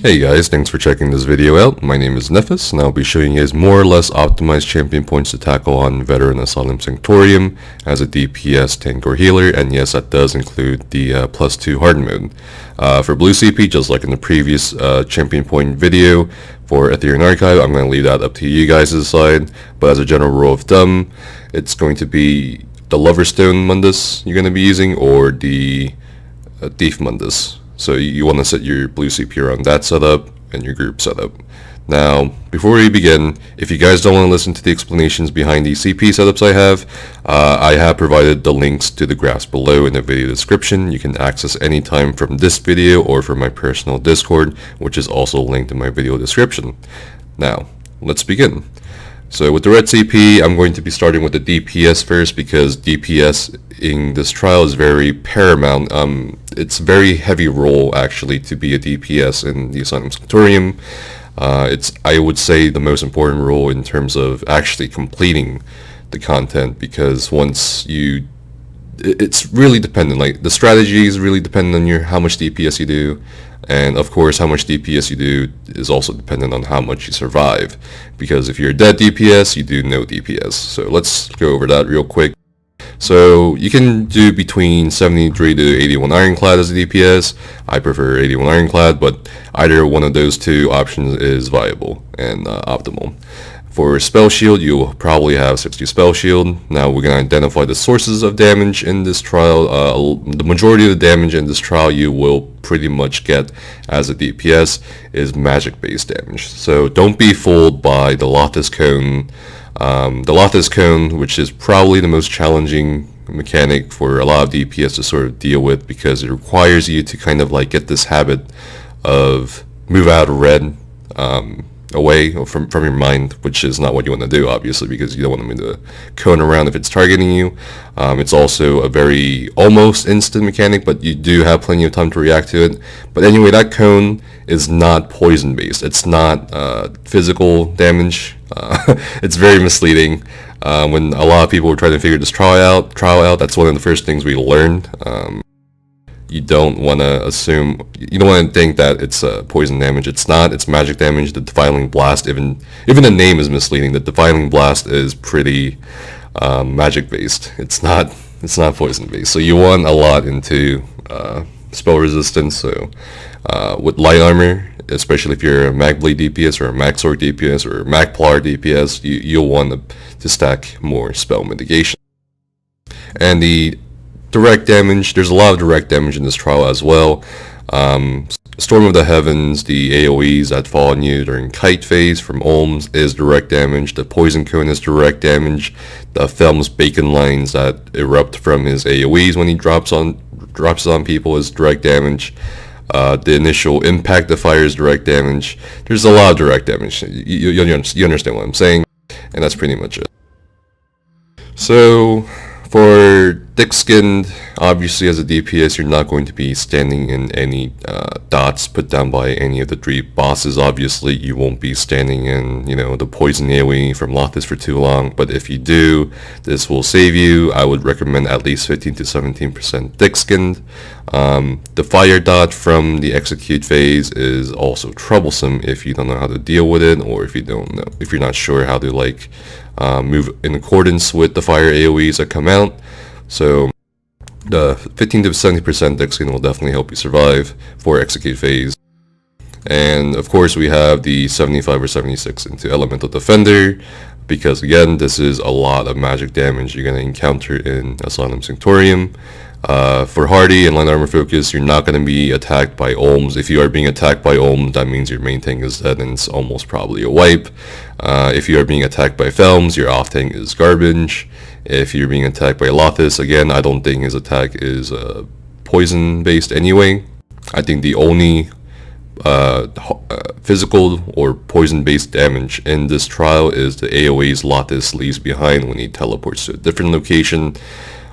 Hey guys, thanks for checking this video out. My name is Nephis, and I'll be showing you guys more or less optimized champion points to tackle on veteran Asylum Sanctorium as a DPS tank or healer, and yes, that does include the +2 hardened mode. For blue CP, just like in the previous champion point video for Ethereum Archive, I'm going to leave that up to you guys to decide, but as a general rule of thumb, it's going to be the Loverstone Mundus you're going to be using, or the Thief Mundus. So you want to set your blue CP around that setup and your group setup. Now, before we begin, if you guys don't want to listen to the explanations behind these CP setups I have provided the links to the graphs below in the video description. You can access anytime from this video or from my personal Discord, which is also linked in my video description. Now, let's begin. So with the red CP, I'm going to be starting with the DPS first, because DPS in this trial is very paramount. It's a very heavy role actually to be a DPS in the Asylum Sanctorium. It's, I would say, the most important role in terms of actually completing the content, because once you, it's really dependent, like the strategy is really dependent on how much DPS you do, and of course how much DPS you do is also dependent on how much you survive, because if you're a dead DPS, you do no DPS. So let's go over that real quick. So you can do between 73 to 81 Ironclad as a DPS. I prefer 81 Ironclad, but either one of those two options is viable and optimal. For Spell Shield, you'll probably have 60 Spell Shield. Now we're going to identify the sources of damage in this trial. The majority of the damage in this trial you will pretty much get as a DPS is magic based damage. So don't be fooled by the Lotus Cone. The Lotus Cone, which is probably the most challenging mechanic for a lot of DPS to sort of deal with, because it requires you to kind of like get this habit of move out of red away from your mind, which is not what you want to do, obviously, because you don't want to move the cone around if it's targeting you. It's also a very almost instant mechanic, but you do have plenty of time to react to it. But anyway, that cone is not poison based. It's not physical damage. It's very misleading. When a lot of people were trying to figure this trial out, that's one of the first things we learned. You don't want to assume, you don't want to think that it's poison damage. It's not. It's magic damage. The Defiling Blast, even the name is misleading. The Defiling Blast is pretty magic based. It's not poison based. So you want a lot into spell resistance. So with light armor, especially if you're a Mag Blade DPS or a Mag Sword DPS or a Mag Plar DPS, you'll want to stack more spell mitigation. And the direct damage, there's a lot of direct damage in this trial as well. Storm of the Heavens, the AoEs that fall on you during Kite phase from Olms is direct damage. The Poison Cone is direct damage. The Thelm's Bacon lines that erupt from his AoEs when he drops it on people is direct damage. The initial impact of fire is direct damage. There's a lot of direct damage. You understand what I'm saying, and that's pretty much it. So for thick-skinned, obviously as a DPS you're not going to be standing in any dots put down by any of the 3 bosses. Obviously you won't be standing in, the poison AoE from Lothis for too long, but if you do, this will save you. I would recommend at least 15 to 17% thick-skinned. The fire dot from the execute phase is also troublesome if you don't know how to deal with it, or if you're not sure how to move in accordance with the fire AoEs that come out. So the 15 to 70% thick skin will definitely help you survive for execute phase. And of course we have the 75 or 76 into Elemental Defender, because again, this is a lot of magic damage you're going to encounter in Asylum Sanctorium. For Hardy and Light Armor Focus, you're not going to be attacked by Olms. If you are being attacked by Olms, that means your main tank is dead and it's almost probably a wipe. If you are being attacked by Thelms, your off tank is garbage. If you're being attacked by Lothis, again, I don't think his attack is poison based anyway. I think the only physical or poison based damage in this trial is the AoEs Lothis leaves behind when he teleports to a different location,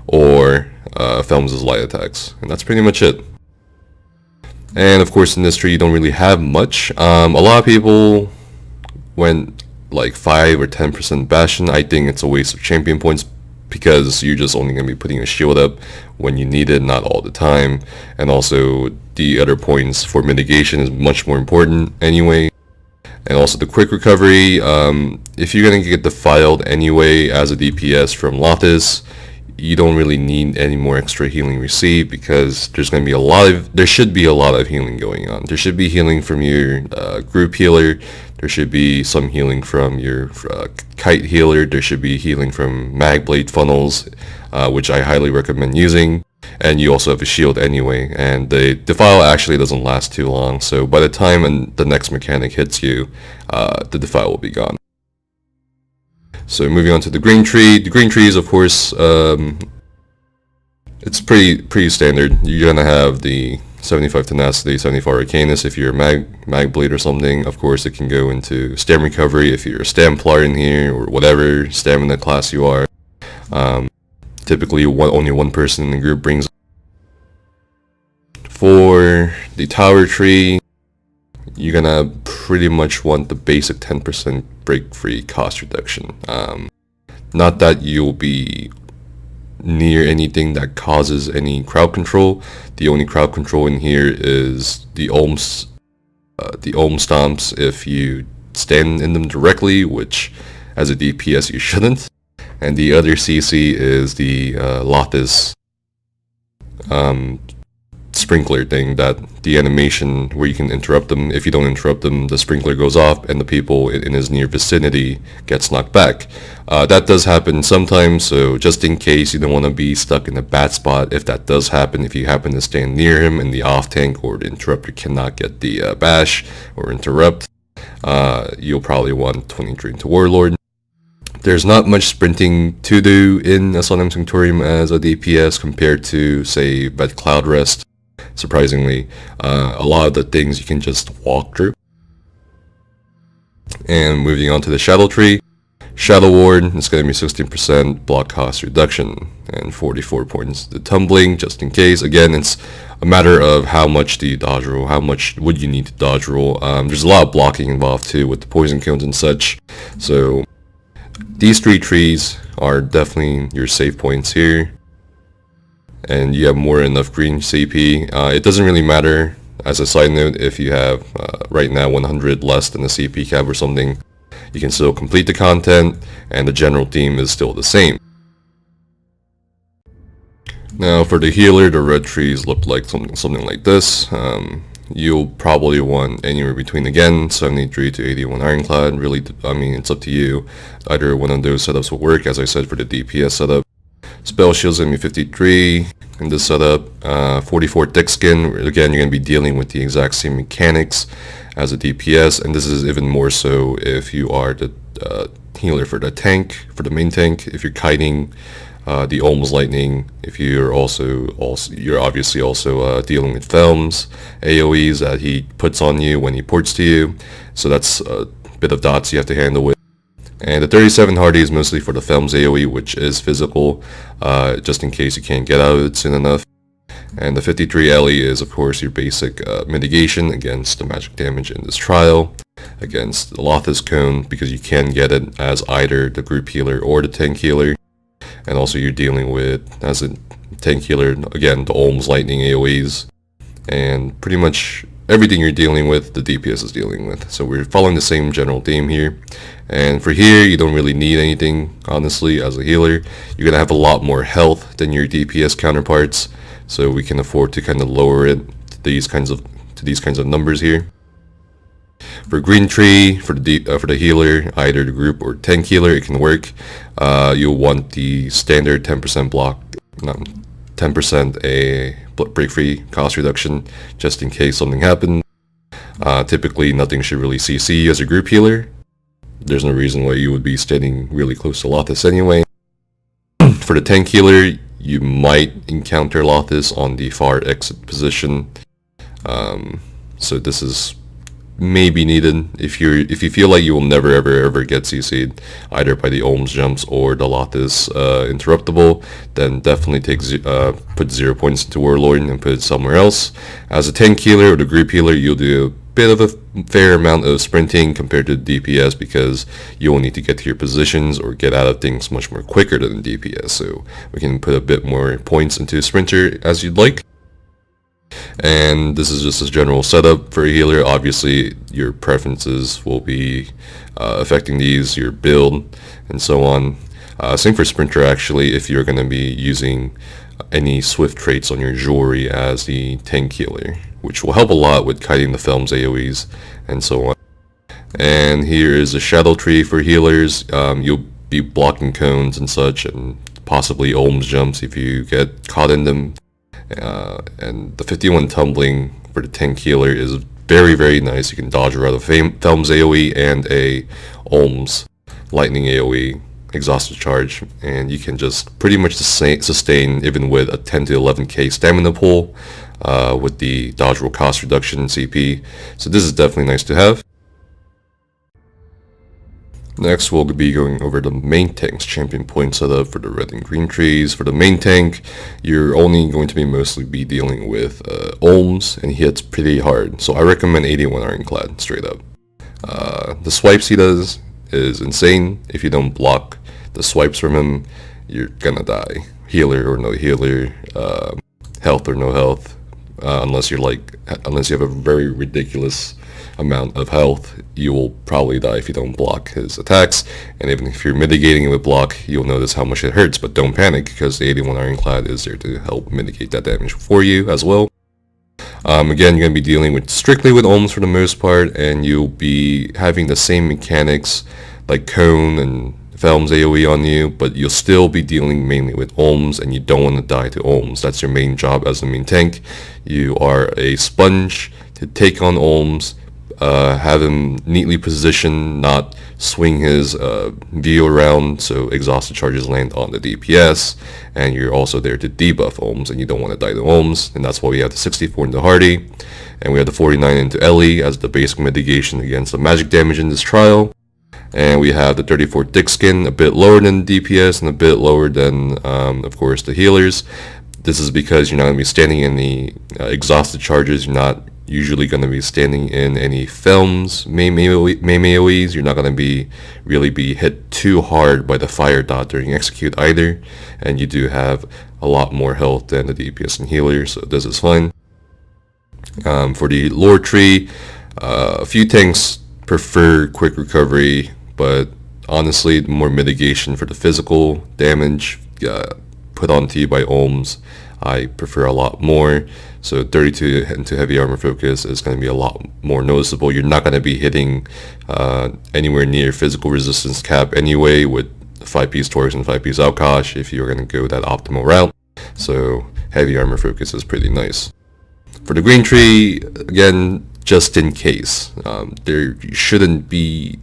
or Thelms' light attacks, and that's pretty much it. And of course in this tree you don't really have much. A lot of people went like 5 or 10% Bastion. I think it's a waste of champion points because you're just only going to be putting a shield up when you need it, not all the time. And also the other points for mitigation is much more important anyway. And also the quick recovery, if you're going to get defiled anyway as a DPS from Lothis, you don't really need any more extra healing received, because there should be a lot of healing going on. There should be healing from your group healer, there should be some healing from your kite healer, there should be healing from mag blade funnels, which I highly recommend using. And you also have a shield anyway, and the defile actually doesn't last too long, so by the time the next mechanic hits you, the defile will be gone. So moving on to the green tree. The green tree is, of course, it's pretty standard. You're gonna have the 75 tenacity, 74 arcanus if you're a mag blade or something. Of course, it can go into stam recovery if you're a stamplar in here, or whatever stamina class you are. Typically only one person in the group brings. For the tower tree, you're gonna pretty much want the basic 10% break free cost reduction. Not that you'll be near anything that causes any crowd control. The only crowd control in here is the ohm stomps if you stand in them directly, which as a DPS you shouldn't. And the other CC is the Lothis sprinkler thing, that the animation where you can interrupt them. If you don't interrupt them, the sprinkler goes off and the people in his near vicinity gets knocked back. That does happen sometimes, so just in case you don't want to be stuck in a bad spot, if that does happen, if you happen to stand near him and the off tank or the interrupter cannot get the bash or interrupt, you'll probably want 23 into Warlord. There's not much sprinting to do in Asylum Sanctorium as a DPS compared to, say, Vet Cloud Rest. Surprisingly, a lot of the things you can just walk through. And moving on to the Shadow Tree. Shadow Ward is going to be 16% block cost reduction and 44 points to tumbling, just in case. Again, it's a matter of how much do you dodge roll, how much would you need to dodge roll. There's a lot of blocking involved too with the poison cones and such. So these three trees are definitely your save points here, and you have more than enough green CP. It doesn't really matter, as a side note, if you have right now 100 less than the CP cap or something. You can still complete the content, and the general theme is still the same. Now for the healer, the red trees look like something like this. You'll probably want anywhere between, again, 73 to 81 Ironclad. Really, I mean, it's up to you. Either one of those setups will work, as I said, for the DPS setup. Spell Shield's going to be 53 in this setup. 44 Thick Skin. Again, you're going to be dealing with the exact same mechanics as a DPS, and this is even more so if you are the healer for the tank, for the main tank. If you're kiting, the Ohm's Lightning, if you're you're obviously also dealing with Felm's AoEs that he puts on you when he ports to you, so that's a bit of dots you have to handle with. And the 37 Hardy is mostly for the Felm's AoE, which is physical, just in case you can't get out of it soon enough. And the 53 Ellie is, of course, your basic mitigation against the magic damage in this trial, against the Lothis Cone, because you can get it as either the group healer or the tank healer. And also you're dealing with, as a tank healer, again, the Ohm's Lightning AoEs, and pretty much everything you're dealing with, the DPS is dealing with. So we're following the same general theme here. And for here, you don't really need anything, honestly, as a healer. You're going to have a lot more health than your DPS counterparts, so we can afford to kind of lower it to these kinds of numbers here. For green tree, for the healer, either the group or tank healer, it can work. You'll want the standard 10% block, 10% a break free cost reduction, just in case something happens. Typically, nothing should really CC you as a group healer. There's no reason why you would be standing really close to Lothis anyway. For the tank healer, you might encounter Lothis on the far exit position. So this is maybe needed if you feel like you will never ever get CC'd either by the Ohm's jumps or the Lothis interruptible, then definitely put 0 points into Warlord and put it somewhere else. As a tank healer or the group healer, you'll do bit of a fair amount of sprinting compared to DPS, because you will need to get to your positions or get out of things much more quicker than DPS. So we can put a bit more points into Sprinter as you'd like. And this is just a general setup for a healer. Obviously your preferences will be affecting these, your build and so on. Same for Sprinter actually, if you're going to be using any swift traits on your jewelry as the tank healer, which will help a lot with kiting the Film's AoEs and so on. And here is a shadow tree for healers. You'll be blocking cones and such, and possibly Ohms jumps if you get caught in them. And the 51 tumbling for the tank healer is very nice. You can dodge out of Film's AoE and a Ohms lightning AoE exhausted charge, and you can just pretty much sustain even with a 10 to 11k stamina pool with the dodge roll cost reduction CP. So this is definitely nice to have. Next we'll be going over the main tank's champion point setup for the red and green trees. For the main tank, you're only going to be mostly dealing with Ohms, and he hits pretty hard. So I recommend 81 Ironclad straight up. The swipes he does is insane. If you don't block the swipes from him, you're gonna die. Healer or no healer, health or no health, unless you have a very ridiculous amount of health, you will probably die if you don't block his attacks. And even if you're mitigating it with block, you'll notice how much it hurts, but don't panic, because the 81 Ironclad is there to help mitigate that damage for you as well. Again, you're going to be dealing strictly with Ohms for the most part, and you'll be having the same mechanics like Cone and Film's AoE on you, but you'll still be dealing mainly with Ohms, and you don't want to die to Ohms. That's your main job as the main tank. You are a sponge to take on Ohms, have him neatly positioned, not swing his view around so exhausted charges land on the DPS, and you're also there to debuff Ohms, and you don't want to die to Ohms, and that's why we have the 64 into Hardy, and we have the 49 into Ellie as the basic mitigation against the magic damage in this trial. And we have the 34 thick skin, a bit lower than DPS and a bit lower than, of course, the healers. This is because you're not going to be standing in the exhausted charges. You're not usually going to be standing in any Films, main AoEs. You're not going to really be hit too hard by the fire dot during execute either. And you do have a lot more health than the DPS and healer, so this is fine. For the lore tree, a few tanks prefer quick recovery, but honestly, the more mitigation for the physical damage put onto you by Ohms, I prefer a lot more. So 32 into heavy armor focus is going to be a lot more noticeable. You're not going to be hitting anywhere near physical resistance cap anyway with 5-piece Torx and 5-piece Outkosh if you're going to go that optimal route. So heavy armor focus is pretty nice. For the green tree, again, just in case, there shouldn't be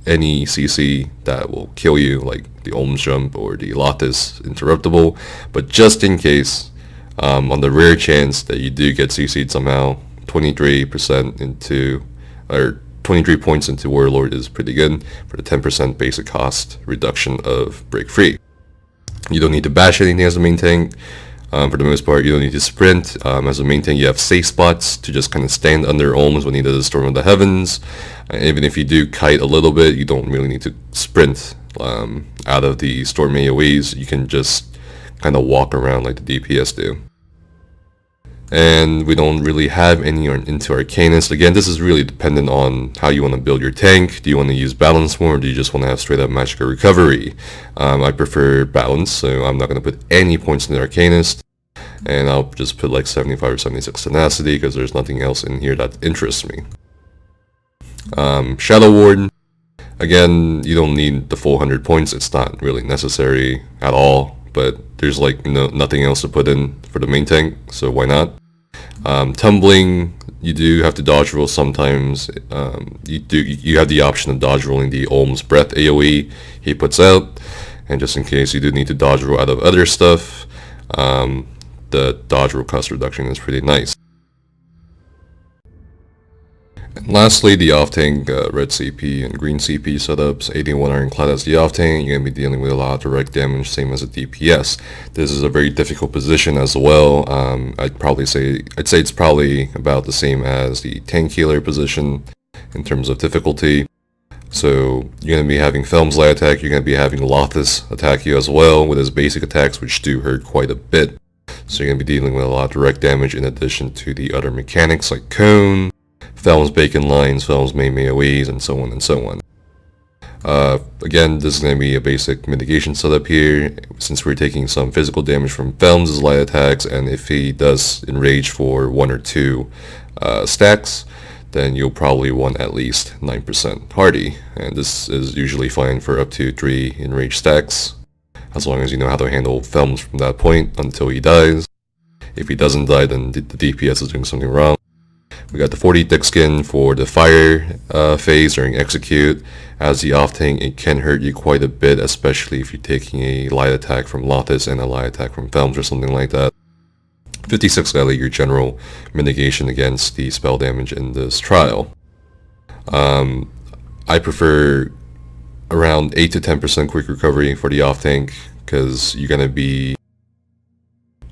any CC that will kill you, like the Ohms jump or the Lattice interruptible, but just in case, on the rare chance that you do get CC'd somehow, 23% into, or 23 points into Warlord is pretty good for the 10% basic cost reduction of Break Free. You don't need to bash anything as a main tank. For the most part, you don't need to sprint. As a main tank, you have safe spots to just kind of stand under Ohms when he does a Storm of the Heavens. Even if you do kite a little bit, you don't really need to sprint out of the Storm AoEs. You can just kind of walk around like the DPS do. And we don't really have any into Arcanist. Again, this is really dependent on how you want to build your tank. Do you want to use balance more, or do you just want to have straight up magical recovery? I prefer balance, so I'm not going to put any points in the Arcanist, and I'll just put like 75 or 76 tenacity because there's nothing else in here that interests me. Shadow Ward, again, you don't need the full 100 points. It's not really necessary at all, but there's like nothing else to put in for the main tank, so why not? Tumbling, you do have to dodge roll sometimes. You have the option of dodge rolling the Ohms Breath AoE he puts out, and just in case you do need to dodge roll out of other stuff, the dodge roll cost reduction is pretty nice. Lastly, the off-tank red CP and green CP setups. 81 ironclad as the off-tank, you're going to be dealing with a lot of direct damage, same as a DPS. This is a very difficult position as well. I'd say it's probably about the same as the tank healer position in terms of difficulty. So you're going to be having Felm's light attack, you're going to be having Lothus attack you as well with his basic attacks, which do hurt quite a bit. So you're going to be dealing with a lot of direct damage in addition to the other mechanics like Cone, Felm's Bacon Lines, Felm's main AoEs, and so on and so on. Again, this is going to be a basic mitigation setup here, since we're taking some physical damage from Felm's light attacks, and if he does enrage for 1 or 2 stacks, then you'll probably want at least 9% hardy, and this is usually fine for up to 3 enraged stacks, as long as you know how to handle Felms from that point until he dies. If he doesn't die, then the DPS is doing something wrong. We got the 40 thick skin for the fire phase during execute. As the off tank, it can hurt you quite a bit, especially if you're taking a light attack from Lothus and a light attack from Felms or something like that. 56 Lily, your general mitigation against the spell damage in this trial. I prefer around 8 to 10% quick recovery for the off tank, because you're going to be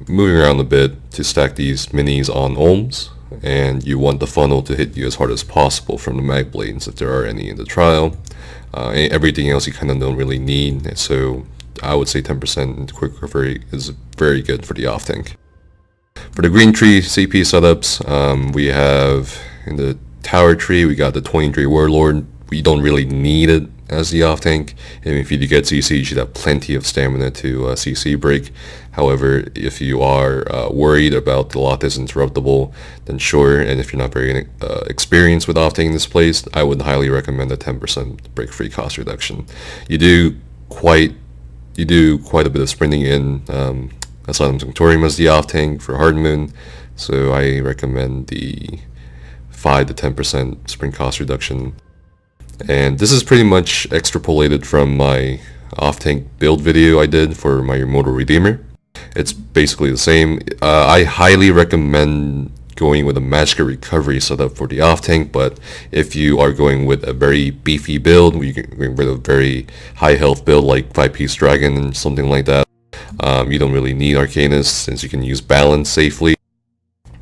moving around a bit to stack these minis on Olms, and you want the funnel to hit you as hard as possible from the mag blades if there are any in the trial. Everything else you kind of don't really need, so I would say 10% quick recovery is very good for the off tank. For the green tree CP setups, we have in the tower tree, we got the 23 Warlord. We don't really need it as the off tank. And if you do get CC, you should have plenty of stamina to CC break. However, if you are worried about the Lothus interruptible, then sure, and if you're not very experienced with off tanking this place, I would highly recommend a 10% break free cost reduction. You do quite a bit of sprinting in Asylum Sanctorium as the off tank for Hard Moon, so I recommend the 5 to 10% sprint cost reduction. And this is pretty much extrapolated from my off tank build video I did for my Mortal Redeemer. It's basically the same. I highly recommend going with a magic recovery setup for the off tank, but if you are going with a very beefy build, you can go with a very high health build like 5-piece dragon and something like that, you don't really need Arcanist since you can use balance safely.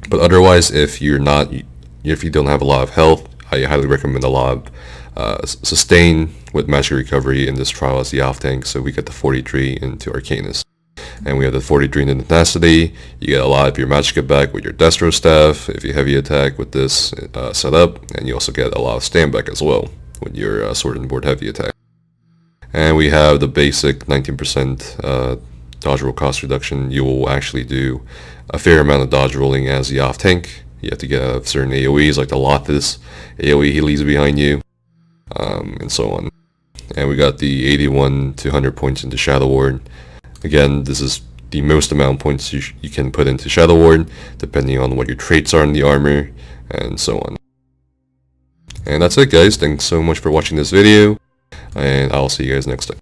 But otherwise, if you don't have a lot of health, I highly recommend a lot of sustain with magic recovery in this trial as the off tank. So we get the 43 into Arcanist, and we have the 43 into Tenacity. You get a lot of your magic back with your Destro staff if you heavy attack with this setup, and you also get a lot of stand back as well with your sword and board heavy attack. And we have the basic 19% dodge roll cost reduction. You will actually do a fair amount of dodge rolling as the off tank. You have to get certain AoEs like the Lothus AoE he leaves behind you, and so on. And we got the 81 to 100 points into Shadow Ward. Again, this is the most amount of points you can put into Shadow Ward, depending on what your traits are in the armor, and so on. And that's it, guys. Thanks so much for watching this video, and I'll see you guys next time.